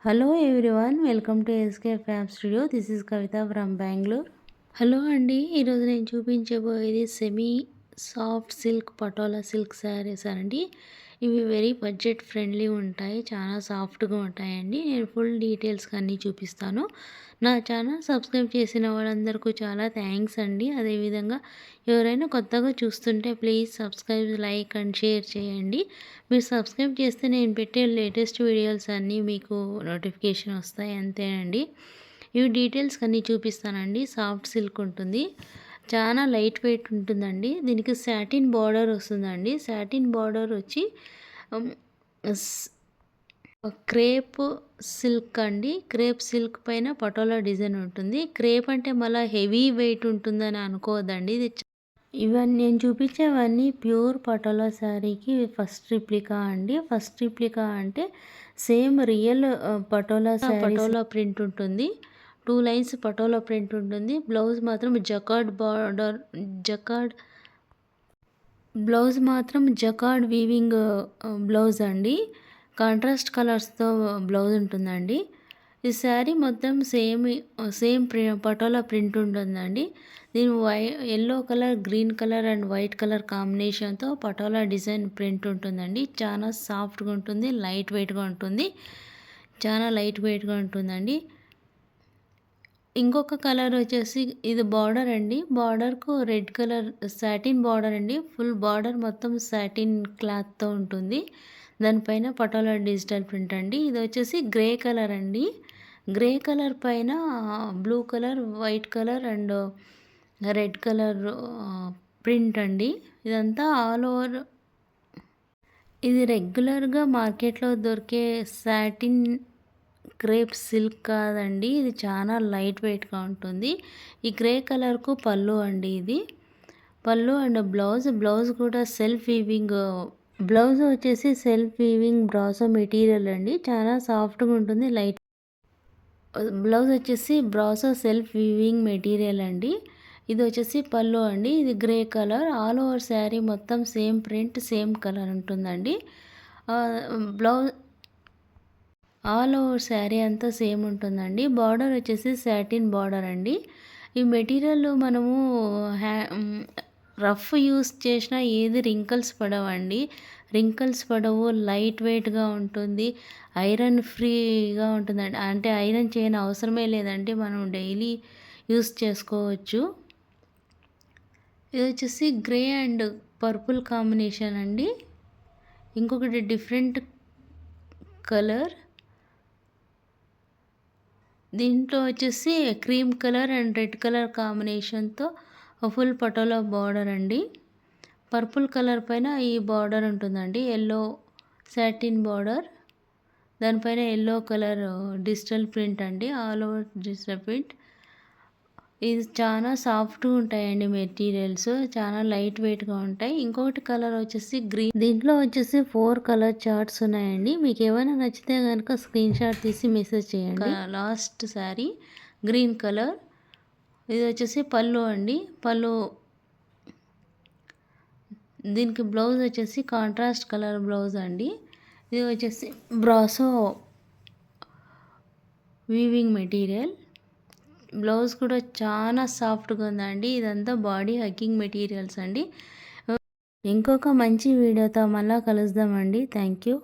Hello everyone, welcome to SK fab studio. This is Kavitha from Bengaluru. Hello అండి, ఈరోజు నేను చూపించబోయేది semi soft silk patola silk sarees అండి. ఇవి వెరీ బడ్జెట్ ఫ్రెండ్లీ ఉంటాయి, చాలా సాఫ్ట్గా ఉంటాయండి. నేను ఫుల్ డీటెయిల్స్ అన్నీ చూపిస్తాను. నా ఛానల్ సబ్స్క్రైబ్ చేసిన వాళ్ళందరికీ చాలా థ్యాంక్స్ అండి. అదేవిధంగా ఎవరైనా కొత్తగా చూస్తుంటే please subscribe, like and share చేయండి. మీరు సబ్స్క్రైబ్ చేస్తే నేను పెట్టే లేటెస్ట్ వీడియోస్ అన్నీ మీకు నోటిఫికేషన్ వస్తాయి, అంతేనండి. ఇవి డీటెయిల్స్ అన్నీ చూపిస్తానండి. సాఫ్ట్ సిల్క్ ఉంటుంది, చాలా లైట్ వెయిట్ ఉంటుందండి. దీనికి సాటిన్ బార్డర్ వస్తుందండి. సాటిన్ బార్డర్ వచ్చి క్రేప్ సిల్క్ అండి. క్రేప్ సిల్క్ పైన పటోలా డిజైన్ ఉంటుంది. క్రేప్ అంటే మళ్ళీ హెవీ వెయిట్ ఉంటుందని అనుకోవద్దండి. ఇవన్నీ నేను చూపించేవన్నీ ప్యూర్ పటోలా శారీకి ఫస్ట్ రిప్లికా అండి. ఫస్ట్ రిప్లికా అంటే సేమ్ రియల్ పటోలా ప్రింట్ ఉంటుంది. 2 లైన్స్ పటోలా ప్రింట్ ఉంటుంది. బ్లౌజ్ మాత్రం జకార్డ్ వీవింగ్ బ్లౌజ్ అండి. కాంట్రాస్ట్ కలర్స్తో బ్లౌజ్ ఉంటుందండి. ఈ శారీ మొత్తం సేమ్ పటోలా ప్రింట్ ఉంటుందండి. దీని yellow colour, green colour and white colour కాంబినేషన్తో పటోలా డిజైన్ ప్రింట్ ఉంటుందండి. చాలా సాఫ్ట్గా ఉంటుంది, లైట్ వెయిట్గా ఉంటుంది, చాలా లైట్ వెయిట్గా ఉంటుందండి. ఇంకొక కలర్ వచ్చేసి ఇది బార్డర్ అండి. బార్డర్కు రెడ్ కలర్ సాటిన్ బార్డర్ అండి. ఫుల్ బార్డర్ మొత్తం సాటిన్ క్లాత్తో ఉంటుంది. దానిపైన పటోలా డిజిటల్ ప్రింట్ అండి. ఇది వచ్చేసి గ్రే కలర్ అండి. గ్రే కలర్ పైన blue colour, white colour and red colour print అండి. ఇదంతా ఆల్ ఓవర్. ఇది రెగ్యులర్గా మార్కెట్లో దొరికే సాటిన్ క్రేప్ సిల్క్ కాదండి. ఇది చాలా లైట్ వెయిట్గా ఉంటుంది. ఈ గ్రే కలర్కు పళ్ళు అండి. ఇది పళ్ళు అండ్ బ్లౌజ్ కూడా సెల్ఫ్ వీవింగ్ బ్లౌజ్ వచ్చేసి సెల్ఫ్ వీవింగ్ బ్రాసో మెటీరియల్ అండి. చాలా సాఫ్ట్గా ఉంటుంది. లైట్ బ్లౌజ్ వచ్చేసి బ్రాసో సెల్ఫ్ వీవింగ్ మెటీరియల్ అండి. ఇది వచ్చేసి పళ్ళు అండి. ఇది grey colour. All over sari మొత్తం సేమ్ ప్రింట్, సేమ్ కలర్ ఉంటుందండి. బ్లౌజ్ ఆల్ ఓవర్ శారీ అంతా సేమ్ ఉంటుందండి. బార్డర్ వచ్చేసి సాటిన్ బార్డర్ అండి. ఈ మెటీరియల్ మనము రఫ్ యూస్ చేసినా ఏది రింకల్స్ పడవండి. రింకల్స్ పడవు, లైట్ వెయిట్గా ఉంటుంది, ఐరన్ ఫ్రీగా ఉంటుందండి. అంటే ఐరన్ చేయని అవసరమే లేదండి, మనం డైలీ యూస్ చేసుకోవచ్చు. ఇది వచ్చేసి గ్రే అండ్ పర్పుల్ కాంబినేషన్ అండి. ఇంకొకటి డిఫరెంట్ కలర్, దీంట్లో వచ్చేసి cream colour and red colour కాంబినేషన్తో ఫుల్ పటోలా బార్డర్ అండి. పర్పుల్ కలర్ పైన ఈ బార్డర్ ఉంటుందండి. ఎల్లో సాటిన్ బార్డర్, దానిపైన ఎల్లో కలర్ డిజిటల్ ప్రింట్ అండి. All over digital print. ఇది చాలా సాఫ్ట్గా ఉంటాయండి మెటీరియల్స్, చాలా లైట్ వెయిట్గా ఉంటాయి. ఇంకొకటి కలర్ వచ్చేసి గ్రీన్. దీంట్లో వచ్చేసి 4 కలర్ చార్ట్స్ ఉన్నాయండి. మీకు ఏమైనా నచ్చితే కనుక స్క్రీన్ షాట్ తీసి మెసేజ్ చేయండి. Last sari green colour. ఇది వచ్చేసి పళ్ళు అండి. పళ్ళు, దీనికి బ్లౌజ్ వచ్చేసి కాంట్రాస్ట్ కలర్ బ్లౌజ్ అండి. ఇది వచ్చేసి బ్రాసో వీవింగ్ మెటీరియల్. బ్లౌజ్ కూడా చాలా సాఫ్ట్గా ఉందండి. ఇదంతా బాడీ హగ్గింగ్ మెటీరియల్స్ అండి. ఇంకొక మంచి వీడియోతో మళ్ళీ కలుద్దామండి. Thank you.